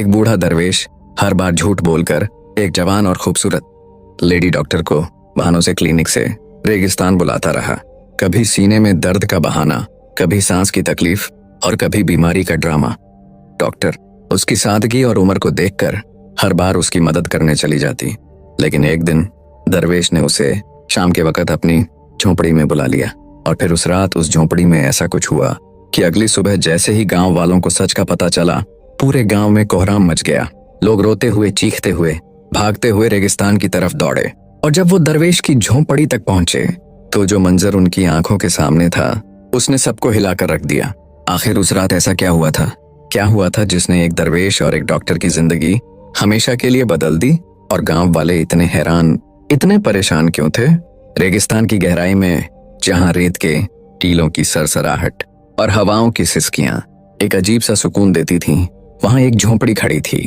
एक बूढ़ा दरवेश हर बार झूठ बोलकर एक जवान और खूबसूरत लेडी डॉक्टर को बहानों से क्लिनिक से रेगिस्तान बुलाता रहा। कभी सीने में दर्द का बहाना, कभी सांस की तकलीफ और कभी बीमारी का ड्रामा। डॉक्टर उसकी सादगी और उम्र को देखकर हर बार उसकी मदद करने चली जाती। लेकिन एक दिन दरवेश ने उसे शाम के वक्त अपनी झोंपड़ी में बुला लिया और फिर उस रात उस झोंपड़ी में ऐसा कुछ हुआ कि अगली सुबह जैसे ही गांव वालों को सच का पता चला, पूरे गांव में कोहराम मच गया। लोग रोते हुए, चीखते हुए, भागते हुए रेगिस्तान की तरफ दौड़े और जब वो दरवेश की झोंपड़ी तक पहुंचे तो जो मंजर उनकी आंखों के सामने था उसने सबको हिलाकर रख दिया। आखिर उस रात ऐसा क्या हुआ था? क्या हुआ था जिसने एक दरवेश और एक डॉक्टर की जिंदगी हमेशा के लिए बदल दी? और गांव वाले इतने हैरान, इतने परेशान क्यों थे? रेगिस्तान की गहराई में जहां रेत के टीलों की सरसराहट और हवाओं की सिसकियां एक अजीब सा सुकून देती थीं, वहां एक झोंपड़ी खड़ी थी।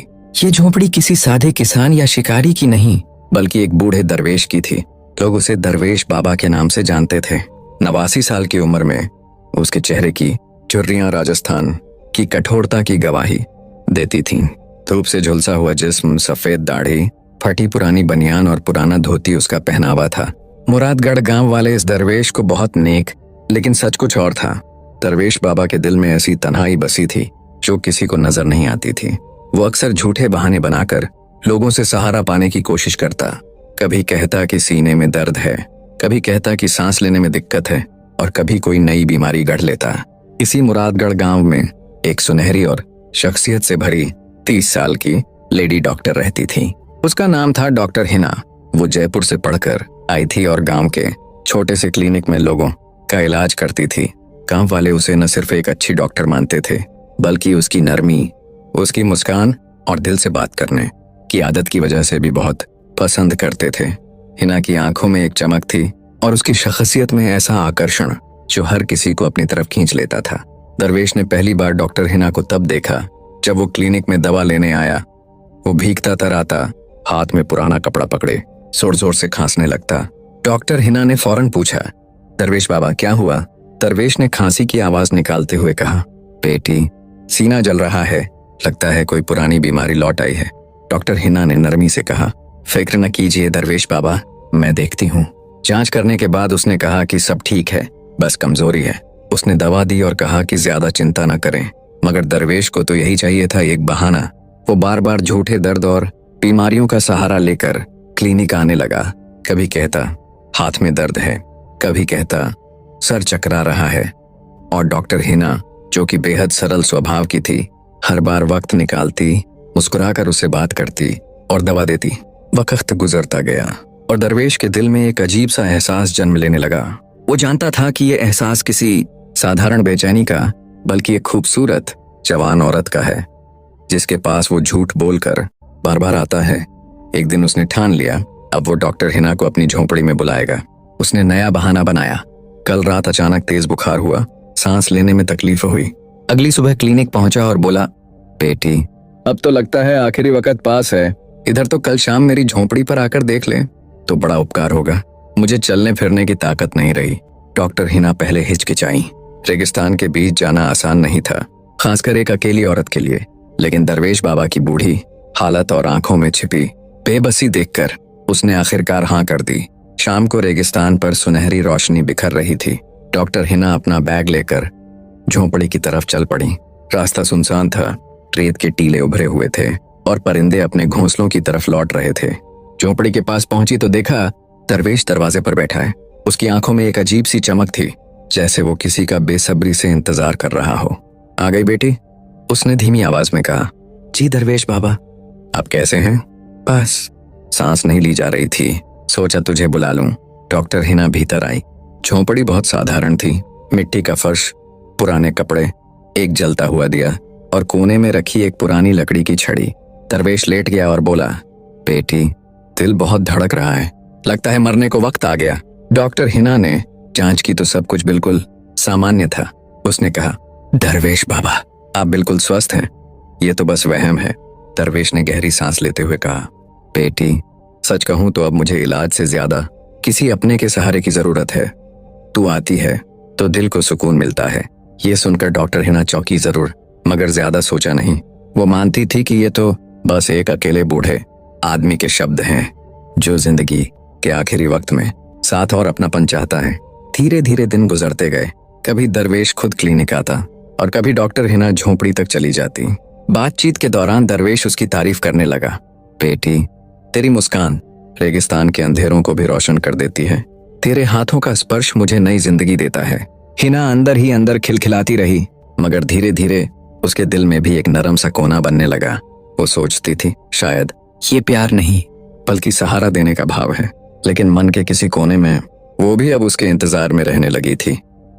ये झोंपड़ी किसी सादे किसान या शिकारी की नहीं, बल्कि एक बूढ़े दरवेश की थी। लोग उसे दरवेश बाबा के नाम से जानते थे। 89 साल की उम्र में उसके चेहरे की झुर्रियां राजस्थान की कठोरता की गवाही देती थीं। धूप से झुलसा हुआ जिस्म, सफेद दाढ़ी, फटी पुरानी बनियान और पुराना धोती उसका पहनावा था। मुरादगढ़ गांव वाले इस दरवेश को बहुत नेक, लेकिन सच कुछ और था। दरवेश बाबा के दिल में ऐसी तन्हाई बसी थी जो किसी को नजर नहीं आती थी। वो अक्सर झूठे बहाने बनाकर लोगों से सहारा पाने की कोशिश करता। कभी कहता कि सीने में दर्द है, कभी कहता कि सांस लेने में दिक्कत है और कभी कोई नई बीमारी गढ़ लेता। इसी मुरादगढ़ गांव में एक सुनहरी और शख्सियत से भरी 30 साल की लेडी डॉक्टर रहती थी। उसका नाम था डॉक्टर हिना। वो जयपुर से पढ़कर आई थी और गांव के छोटे से क्लिनिक में लोगों का इलाज करती थी। गांव वाले उसे न सिर्फ एक अच्छी डॉक्टर मानते थे, बल्कि उसकी नरमी, उसकी मुस्कान और दिल से बात करने की आदत की वजह से भी बहुत पसंद करते थे। हिना की आंखों में एक चमक थी और उसकी शख्सियत में ऐसा आकर्षण जो हर किसी को अपनी तरफ खींच लेता था। दरवेश ने पहली बार डॉक्टर हिना को तब देखा जब वो क्लिनिक में दवा लेने आया। वो भीगता तराता, हाथ में पुराना कपड़ा पकड़े जोर जोर से खांसने लगता। डॉक्टर हिना ने फौरन पूछा, दरवेश बाबा क्या हुआ? दरवेश ने खांसी की आवाज निकालते हुए कहा, बेटी सीना जल रहा है, लगता है कोई पुरानी बीमारी लौट आई है। डॉक्टर हिना ने नरमी से कहा, फिक्र न कीजिए दरवेश बाबा, मैं देखती हूँ। जांच करने के बाद उसने कहा कि सब ठीक है, बस कमजोरी है। उसने दवा दी और कहा कि ज्यादा चिंता न करें। मगर दरवेश को तो यही चाहिए था, एक बहाना। वो बार बार झूठे दर्द और बीमारियों का सहारा लेकर क्लिनिक आने लगा। कभी कहता हाथ में दर्द है, कभी कहता सर चकरा रहा है। और डॉक्टर हिना, जो कि बेहद सरल स्वभाव की थी, हर बार वक्त निकालती, मुस्कुराकर उससे बात करती और दवा देती। वक्त गुजरता गया और दरवेश के दिल में एक अजीब सा एहसास जन्म लेने लगा। वो जानता था कि यह एहसास किसी साधारण बेचैनी का, बल्कि एक खूबसूरत जवान औरत का है, जिसके पास वो झूठ बोलकर बार बार आता है। एक दिन उसने ठान लिया, अब वो डॉक्टर हिना को अपनी झोंपड़ी में बुलाएगा। उसने नया बहाना बनाया। कल रात अचानक तेज बुखार हुआ, सांस लेने में तकलीफ हुई। अगली सुबह क्लिनिक पहुंचा और बोला, बेटी अब तो लगता है आखिरी वक्त पास है, इधर तो कल शाम मेरी झोंपड़ी पर आकर देख ले तो बड़ा उपकार होगा। मुझे चलने फिरने की ताकत नहीं रही। डॉक्टर हिना पहले हिचकिचाई। रेगिस्तान के बीच जाना आसान नहीं था, खासकर एक अकेली औरत के लिए। लेकिन दरवेश बाबा की बूढ़ी हालत और आंखों में छिपी बेबसी देखकर उसने आखिरकार हाँ कर दी। शाम को रेगिस्तान पर सुनहरी रोशनी बिखर रही थी। डॉक्टर हिना अपना बैग लेकर झोंपड़ी की तरफ चल पड़ी। रास्ता सुनसान था, रेत के टीले उभरे हुए थे और परिंदे अपने घोंसलों की तरफ लौट रहे थे। झोंपड़ी के पास पहुंची तो देखा दरवेश दरवाजे पर बैठा है। उसकी आंखों में एक अजीब सी चमक थी, जैसे वो किसी का बेसब्री से इंतजार कर रहा हो। आ गई बेटी? उसने धीमी आवाज में कहा। जी दरवेश बाबा। आप कैसे हैं? बस। सांस नहीं ली जा रही थी, सोचा तुझे बुला लूं। डॉक्टर हिना भीतर आई। झोंपड़ी बहुत साधारण थी, मिट्टी का फर्श, पुराने कपड़े, एक जलता हुआ दिया और कोने में रखी एक पुरानी लकड़ी की छड़ी। दरवेश लेट गया और बोला, बेटी दिल बहुत धड़क रहा है, लगता है मरने को वक्त आ गया। डॉक्टर हिना ने जांच की तो सब कुछ बिल्कुल सामान्य था। उसने कहा, दरवेश बाबा आप बिल्कुल स्वस्थ हैं, ये तो बस वहम है। दरवेश ने गहरी सांस लेते हुए कहा, बेटी सच कहूं तो अब मुझे इलाज से ज्यादा किसी अपने के सहारे की जरूरत है। तू आती है तो दिल को सुकून मिलता है। ये सुनकर डॉक्टर हिना चौंकी जरूर, मगर ज्यादा सोचा नहीं। वो मानती थी कि ये तो बस एक अकेले बूढ़े आदमी के शब्द हैं जो जिंदगी के आखिरी वक्त में साथ और अपनापन चाहता है। धीरे धीरे दिन गुजरते गए। कभी दरवेश खुद क्लिनिक आता और कभी डॉक्टर हिना झोपड़ी तक चली जाती। बातचीत के दौरान दरवेश उसकी तारीफ करने लगा। बेटी, तेरी मुस्कान रेगिस्तान के अंधेरों को भी रोशन कर देती है। तेरे हाथों का स्पर्श मुझे नई जिंदगी देता है। हिना अंदर ही अंदर खिलखिलाती रही, मगर धीरे धीरे उसके दिल में भी एक नरम सा कोना बनने लगा। वो सोचती थी शायद ये प्यार नहीं बल्कि सहारा देने का भाव है। लेकिन मन के किसी कोने में वो भी अब उसके इंतजार में रहने लगी थी।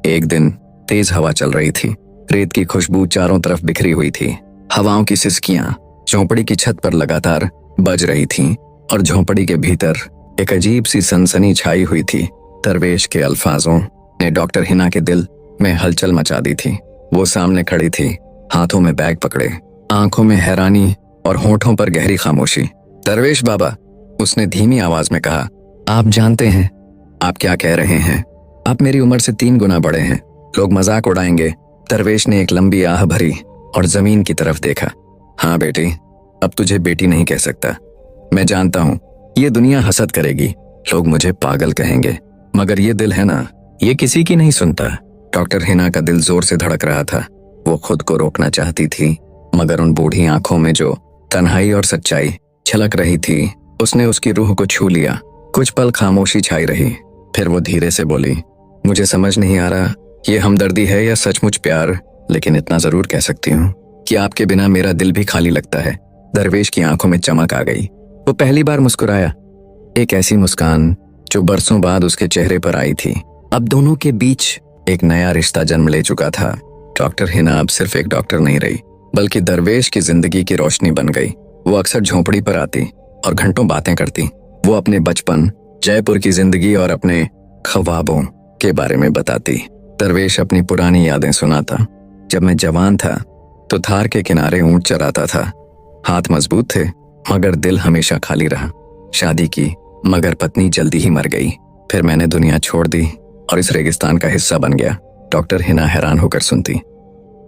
एक दिन तेज हवा चल रही थी। रेत की खुशबू चारों तरफ बिखरी हुई थी। हवाओं की सिसकियां झोंपड़ी की छत पर लगातार बज रही थीं और झोंपड़ी के भीतर एक अजीब सी सनसनी छाई हुई थी। दरवेश के अल्फाजों ने डॉक्टर हिना के दिल में हलचल मचा दी थी। वो सामने खड़ी थी, हाथों में बैग पकड़े, आंखों में हैरानी और होठों पर गहरी खामोशी। दरवेश बाबा, उसने धीमी आवाज में कहा, आप जानते हैं आप क्या कह रहे हैं? आप मेरी उम्र से 3 गुना बड़े हैं। लोग मजाक उड़ाएंगे। दरवेश ने एक लंबी आह भरी और जमीन की तरफ देखा। हाँ बेटी, अब तुझे बेटी नहीं कह सकता। मैं जानता हूँ ये दुनिया हसद करेगी, लोग मुझे पागल कहेंगे, मगर ये दिल है ना, ये किसी की नहीं सुनता। डॉक्टर हिना का दिल जोर से धड़क रहा था। वो खुद को रोकना चाहती थी, मगर उन बूढ़ी आंखों में जो तन्हाई और सच्चाई छलक रही थी उसने उसकी रूह को छू लिया। कुछ पल खामोशी छाई रही, फिर वो धीरे से बोली, मुझे समझ नहीं आ रहा ये हमदर्दी है या सचमुच प्यार, लेकिन इतना जरूर कह सकती हूँ कि आपके बिना मेरा दिल भी खाली लगता है। दरवेश की आंखों में चमक आ गई। वो पहली बार मुस्कुराया, एक ऐसी मुस्कान जो बरसों बाद उसके चेहरे पर आई थी। अब दोनों के बीच एक नया रिश्ता जन्म ले चुका था। डॉक्टर हिना अब सिर्फ एक डॉक्टर नहीं रही, बल्कि दरवेश की जिंदगी की रोशनी बन गई। वो अक्सर झोंपड़ी पर आती और घंटों बातें करती। वो अपने बचपन, जयपुर की जिंदगी और अपने ख्वाबों के बारे में बताती। दरवेश अपनी पुरानी यादें सुनाता। जब मैं जवान था तो थार के किनारे ऊंट चराता था। हाथ मजबूत थे मगर दिल हमेशा खाली रहा। शादी की मगर पत्नी जल्दी ही मर गई। फिर मैंने दुनिया छोड़ दी और इस रेगिस्तान का हिस्सा बन गया। डॉक्टर हिना हैरान होकर सुनती।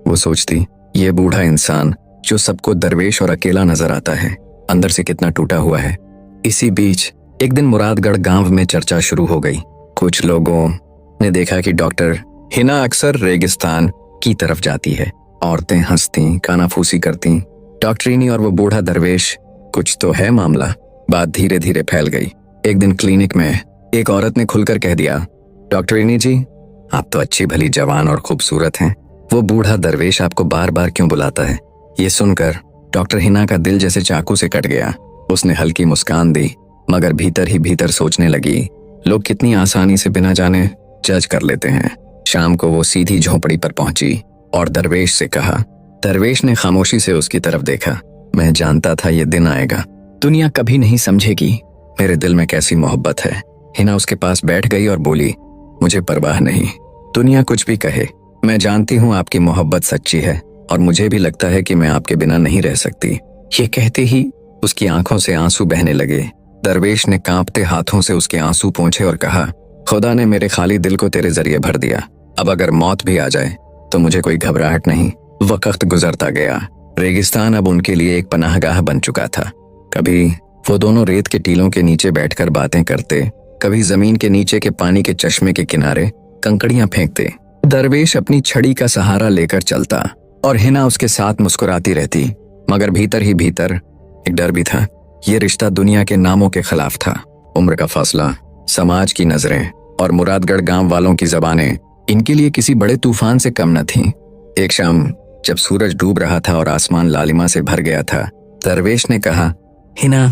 वो सोचती, ये बूढ़ा इंसान जो सबको दरवेश और अकेला नजर आता है, अंदर से कितना टूटा हुआ है। इसी बीच एक दिन मुरादगढ़ गांव में चर्चा शुरू हो गई। कुछ लोगों ने देखा कि डॉक्टर हिना अक्सर रेगिस्तान की तरफ जाती है। औरतें हंसती, कानाफूसी करती। डॉक्टरीनी और वो बूढ़ा दरवेश, कुछ तो है मामला। बात धीरे धीरे फैल गई। एक दिन क्लिनिक में एक औरत ने खुलकर कह दिया, डॉक्टरीनी जी, आप तो अच्छी भली जवान और खूबसूरत हैं। वो बूढ़ा दरवेश आपको बार बार क्यों बुलाता है? ये सुनकर डॉक्टर हिना का दिल जैसे चाकू से कट गया। उसने हल्की मुस्कान दी, मगर भीतर ही भीतर सोचने लगी, लोग कितनी आसानी से बिना जाने जज कर लेते हैं। शाम को वो सीधी झोपड़ी पर पहुंची और दरवेश से कहा। दरवेश ने खामोशी से उसकी तरफ देखा। मैं जानता था ये दिन आएगा। दुनिया कभी नहीं समझेगी मेरे दिल में कैसी मोहब्बत है। हिना उसके पास बैठ गई और बोली, मुझे परवाह नहीं, दुनिया कुछ भी कहे। मैं जानती हूँ आपकी मोहब्बत सच्ची है और मुझे भी लगता है कि मैं आपके बिना नहीं रह सकती। ये कहते ही उसकी आंखों से आंसू बहने लगे। दरवेश ने कांपते हाथों से उसके आंसू पोंछे और कहा, खुदा ने मेरे खाली दिल को तेरे जरिए भर दिया। अब अगर मौत भी आ जाए तो मुझे कोई घबराहट नहीं। वक्त गुजरता गया। रेगिस्तान अब उनके लिए एक पनाहगाह बन चुका था। कभी वो दोनों रेत के टीलों के नीचे बैठकर बातें करते, कभी जमीन के नीचे के पानी के चश्मे के किनारे कंकड़ियां फेंकते। दरवेश अपनी छड़ी का सहारा लेकर चलता और हिना उसके साथ मुस्कुराती रहती, मगर भीतर ही भीतर एक डर भी था। ये रिश्ता दुनिया के नामों के खिलाफ था। उम्र का फासला, समाज की नजरें और मुरादगढ़ गांव वालों की जबानें इनके लिए किसी बड़े तूफान से कम न थीं। एक शाम जब सूरज डूब रहा था और आसमान लालिमा से भर गया था, दरवेश ने कहा, हिना,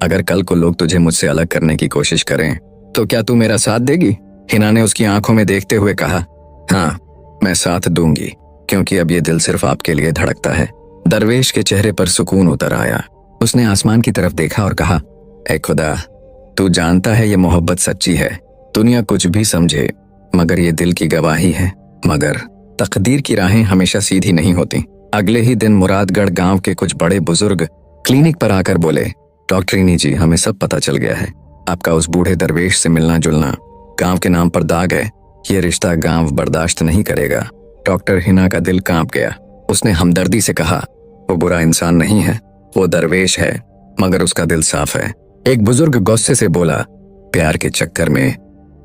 अगर कल को लोग तुझे मुझसे अलग करने की कोशिश करें तो क्या तू मेरा साथ देगी? हिना ने उसकी आंखों में देखते हुए कहा, हाँ, मैं साथ दूंगी, क्योंकि अब ये दिल सिर्फ आपके लिए धड़कता है। दरवेश के चेहरे पर सुकून उतर आया। उसने आसमान की तरफ देखा और कहा, ऐ खुदा, तू जानता है ये मोहब्बत सच्ची है। दुनिया कुछ भी समझे मगर ये दिल की गवाही है। मगर तकदीर की राहें हमेशा सीधी नहीं होती। अगले ही दिन मुरादगढ़ गांव के कुछ बड़े बुजुर्ग क्लिनिक पर आकर बोले, डॉक्टरीनी जी, हमें सब पता चल गया है। आपका उस बूढ़े दरवेश से मिलना जुलना गांव के नाम पर दाग है। ये रिश्ता गांव बर्दाश्त नहीं करेगा। डॉक्टर हिना का दिल कांप गया। उसने हमदर्दी से कहा, वो बुरा इंसान नहीं है, वो दरवेश है, मगर उसका दिल साफ है। एक बुजुर्ग गुस्से से बोला, प्यार के चक्कर में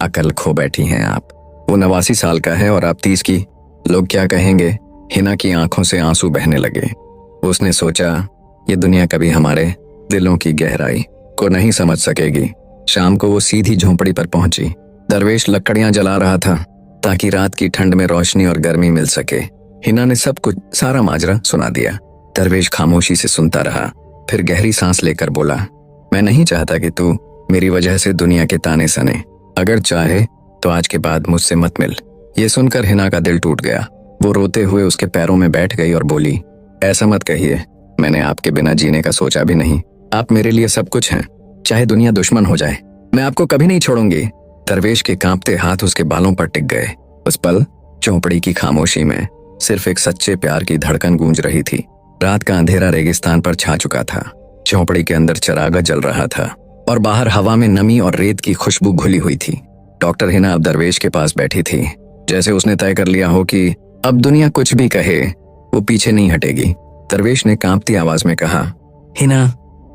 अकल खो बैठी हैं आप। वो 89 साल का है और आप 30 की। लोग क्या कहेंगे? हिना की आंखों से आंसू बहने लगे। उसने सोचा, ये दुनिया कभी हमारे दिलों की गहराई को नहीं समझ सकेगी। शाम को वो सीधी झोंपड़ी पर पहुंची। दरवेश लकड़ियां जला रहा था ताकि रात की ठंड में रोशनी और गर्मी मिल सके। हिना ने सब कुछ, सारा माजरा सुना दिया। दरवेश खामोशी से सुनता रहा, फिर गहरी सांस लेकर बोला, मैं नहीं चाहता कि तू मेरी वजह से दुनिया के ताने सने। अगर चाहे तो आज के बाद मुझसे मत मिल। ये सुनकर हिना का दिल टूट गया। वो रोते हुए उसके पैरों में बैठ गई और बोली, ऐसा मत कहिए, मैंने आपके बिना जीने का सोचा भी नहीं। आप मेरे लिए सब कुछ हैं, चाहे दुनिया दुश्मन हो जाए, मैं आपको कभी नहीं छोड़ूंगी। दरवेश के कांपते हाथ उसके बालों पर टिक गए। उस पल चौपड़ी की खामोशी में सिर्फ एक सच्चे प्यार की धड़कन गूंज रही थी। रात का अंधेरा रेगिस्तान पर छा चुका था। चौपड़ी के अंदर चरागा जल रहा था और बाहर हवा में नमी और रेत की खुशबू घुली हुई थी। डॉक्टर हिना अब दरवेश के पास बैठी थी, जैसे उसने तय कर लिया हो कि अब दुनिया कुछ भी कहे वो पीछे नहीं हटेगी। दरवेश ने कांपती आवाज में कहा, हिना,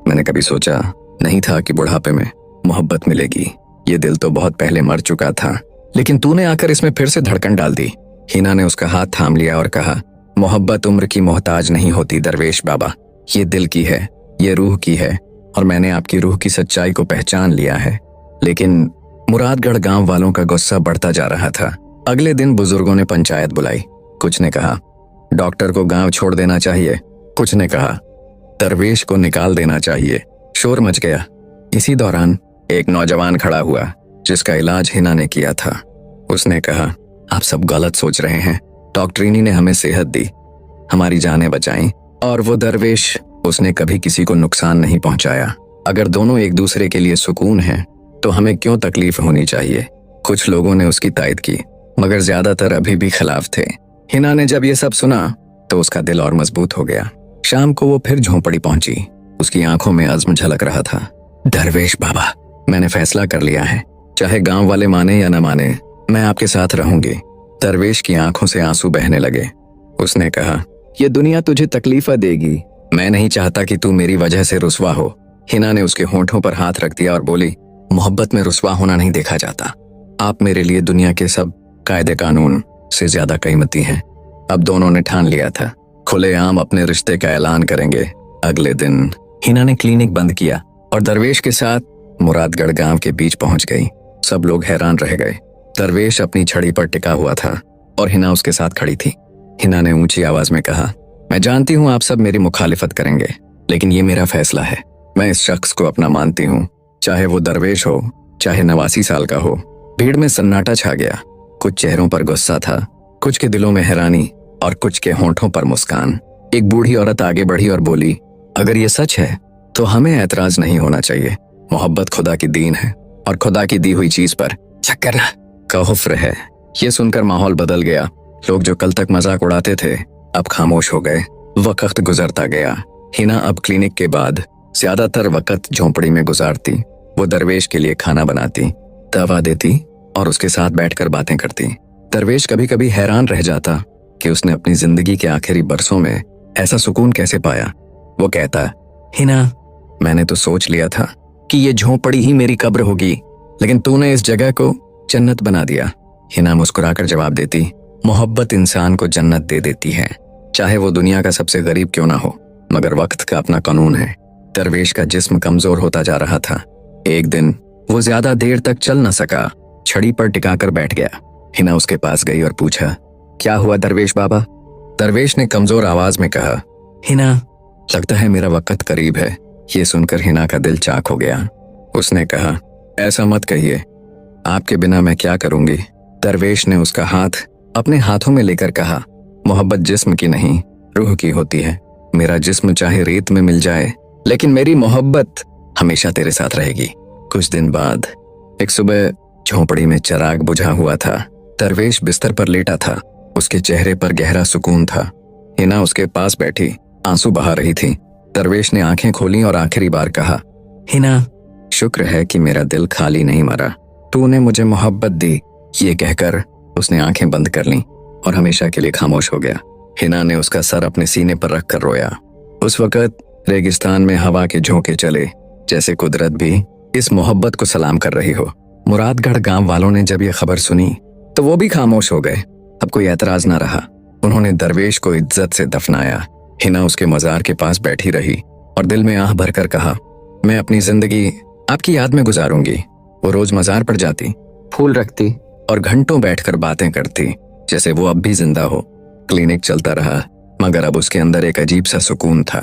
मैंने कभी सोचा नहीं था कि बुढ़ापे में मोहब्बत मिलेगी। ये दिल तो बहुत पहले मर चुका था, लेकिन तूने आकर इसमें फिर से धड़कन डाल दी। हिना ने उसका हाथ थाम लिया और कहा, मोहब्बत उम्र की मोहताज नहीं होती दरवेश बाबा, ये दिल की है, ये रूह की है, और मैंने आपकी रूह की सच्चाई को पहचान लिया है। लेकिन मुरादगढ़ गांव वालों का गुस्सा बढ़ता जा रहा था। अगले दिन बुजुर्गों ने पंचायत बुलाई। कुछ ने कहा डॉक्टर को गांव छोड़ देना चाहिए, कुछ ने कहा दरवेश को निकाल देना चाहिए। शोर मच गया। इसी दौरान एक नौजवान खड़ा हुआ जिसका इलाज हिना ने किया था। उसने कहा, आप सब गलत सोच रहे हैं, डॉक्टरीनी ने हमें सेहत दी, हमारी जानें बचाई, और वो दरवेश, उसने कभी किसी को नुकसान नहीं पहुंचाया। अगर दोनों एक दूसरे के लिए सुकून हैं तो हमें क्यों तकलीफ होनी चाहिए। कुछ लोगों ने उसकी तायद की, मगर ज्यादातर अभी भी खिलाफ थे। हिना ने जब ये सब सुना तो उसका दिल और मजबूत हो गया। शाम को वो फिर झोंपड़ी पहुंची। उसकी आंखों में अज़्म झलक रहा था। दरवेश बाबा, मैंने फैसला कर लिया है, चाहे गांव वाले माने या न माने, मैं आपके साथ रहूंगी। दरवेश की आंखों से आंसू बहने लगे। उसने कहा, ये दुनिया तुझे तकलीफा देगी, मैं नहीं चाहता कि तू मेरी वजह से रुसवा हो। हिना ने उसके होंठों पर हाथ रख दिया और बोली, मोहब्बत में रुसवा होना नहीं देखा जाता। आप मेरे लिए दुनिया के सब कायदे कानून से ज्यादा कीमती हैं। अब दोनों ने ठान लिया था, खुलेआम अपने रिश्ते का ऐलान करेंगे। अगले दिन हिना ने क्लिनिक बंद किया और दरवेश के साथ मुरादगढ़ गांव के बीच पहुंच गई। सब लोग हैरान रह गए। दरवेश अपनी छड़ी पर टिका हुआ था और हिना उसके साथ खड़ी थी। हिना ने ऊंची आवाज में कहा, मैं जानती हूँ आप सब मेरी मुखालिफत करेंगे, लेकिन ये मेरा फैसला है। मैं इस शख्स को अपना मानती हूँ, चाहे वो दरवेश हो, चाहे 89 साल का हो। भीड़ में सन्नाटा छा गया। कुछ चेहरों पर गुस्सा था, कुछ के दिलों में हैरानी और कुछ के होंठों पर मुस्कान। एक बूढ़ी औरत आगे बढ़ी और बोली, अगर ये सच है तो हमें ऐतराज नहीं होना चाहिए। मोहब्बत खुदा की दीन है और खुदा की दी हुई चीज पर चक्कर का हुफ्र है। ये सुनकर माहौल बदल गया। लोग जो कल तक मजाक उड़ाते थे अब खामोश हो गए। वक्त गुजरता गया। हिना अब क्लिनिक के बाद ज्यादातर वक्त झोंपड़ी में गुजारती। वो दरवेश के लिए खाना बनाती, दवा देती और उसके साथ बैठकर बातें करती। दरवेश कभी कभी हैरान रह जाता कि उसने अपनी जिंदगी के आखिरी बरसों में ऐसा सुकून कैसे पाया। वो कहता, हिना, मैंने तो सोच लिया था कि ये झोंपड़ी ही मेरी कब्र होगी, लेकिन तूने इस जगह को जन्नत बना दिया। हिना मुस्कुराकर जवाब देती, मोहब्बत इंसान को जन्नत दे देती है, चाहे वो दुनिया का सबसे गरीब क्यों ना हो, मगर वक्त का अपना कानून है। दरवेश का जिस्म कमजोर होता जा रहा था। एक दिन वो ज्यादा देर तक चल न सका, छड़ी पर टिकाकर बैठ गया। हिना उसके पास गई और पूछा, क्या हुआ दरवेश बाबा? दरवेश ने कमजोर आवाज में कहा, हिना, लगता है मेरा वक्त करीब है। ये सुनकर हिना का दिल चाक हो गया। उसने कहा, ऐसा मत कहिए, आपके बिना मैं क्या करूंगी। दरवेश ने उसका हाथ अपने हाथों में लेकर कहा, मोहब्बत जिस्म की नहीं, रूह की होती है। मेरा जिस्म चाहे रेत में मिल जाए, लेकिन मेरी मोहब्बत हमेशा तेरे साथ रहेगी। कुछ दिन बाद एक सुबह झोंपड़ी में चिराग बुझा हुआ था। दरवेश बिस्तर पर लेटा था। उसके चेहरे पर गहरा सुकून था। हिना उसके पास बैठी आंसू बहा रही थी। दरवेश ने आंखें खोली और आखिरी बार कहा, हिना, शुक्र है कि मेरा दिल खाली नहीं मरा, तूने मुझे मोहब्बत दी। ये कहकर उसने आंखें बंद कर लीं और हमेशा के लिए खामोश हो गया। हिना ने उसका सर अपने सीने पर रखकर रोया। उस वक्त रेगिस्तान में हवा के झोंके चले, जैसे कुदरत भी इस मोहब्बत को सलाम कर रही हो। मुरादगढ़ गांव वालों ने जब ये खबर सुनी तो वो भी खामोश हो गए। अब कोई एतराज ना रहा। उन्होंने दरवेश को इज्जत से दफनाया। हिना उसके मजार के पास बैठी रही और दिल में आह भरकर कहा, मैं अपनी जिंदगी आपकी याद में गुजारूंगी। वो रोज मजार पर जाती, फूल रखती और घंटों बैठकर बातें करती, जैसे वो अब भी जिंदा हो। क्लिनिक चलता रहा, मगर अब उसके अंदर एक अजीब सा सुकून था।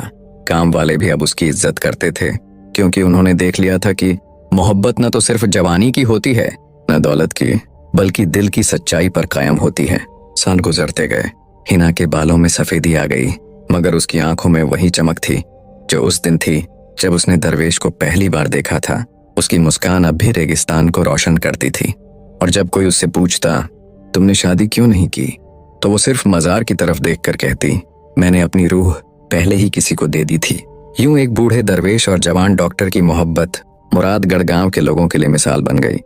काम वाले भी अब उसकी इज्जत करते थे, क्योंकि उन्होंने देख लिया था कि मोहब्बत न तो सिर्फ जवानी की होती है, न दौलत की, बल्कि दिल की सच्चाई पर कायम होती है। साल गुजरते गए। हिना के बालों में सफेदी आ गई, मगर उसकी आंखों में वही चमक थी जो उस दिन थी जब उसने दरवेश को पहली बार देखा था। उसकी मुस्कान अब भी रेगिस्तान को रोशन करती थी, और जब कोई उससे पूछता, तुमने शादी क्यों नहीं की, तो वो सिर्फ मजार की तरफ देखकर कहती, मैंने अपनी रूह पहले ही किसी को दे दी थी। यूं एक बूढ़े दरवेश और जवान डॉक्टर की मोहब्बत मुरादगढ़ गांव के लोगों के लिए मिसाल बन गई।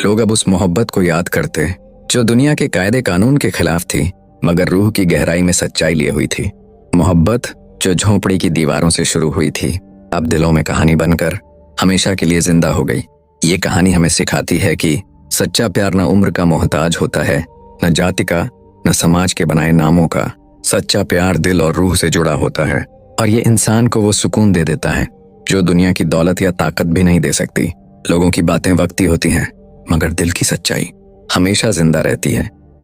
लोग अब उस मोहब्बत को याद करते जो दुनिया के कायदे कानून के खिलाफ थी, मगर रूह की गहराई में सच्चाई लिए हुई थी। मोहब्बत जो झोंपड़ी की दीवारों से शुरू हुई थी, अब दिलों में कहानी बनकर हमेशा के लिए जिंदा हो गई। ये कहानी हमें सिखाती है कि सच्चा प्यार न उम्र का मोहताज होता है, न जाति का, न समाज के बनाए नामों का। सच्चा प्यार दिल और रूह से जुड़ा होता है, और ये इंसान को वो सुकून दे देता है जो दुनिया की दौलत या ताकत भी नहीं दे सकती। लोगों की बातें वक्ती होती हैं, मगर दिल की सच्चाई हमेशा जिंदा रहती है।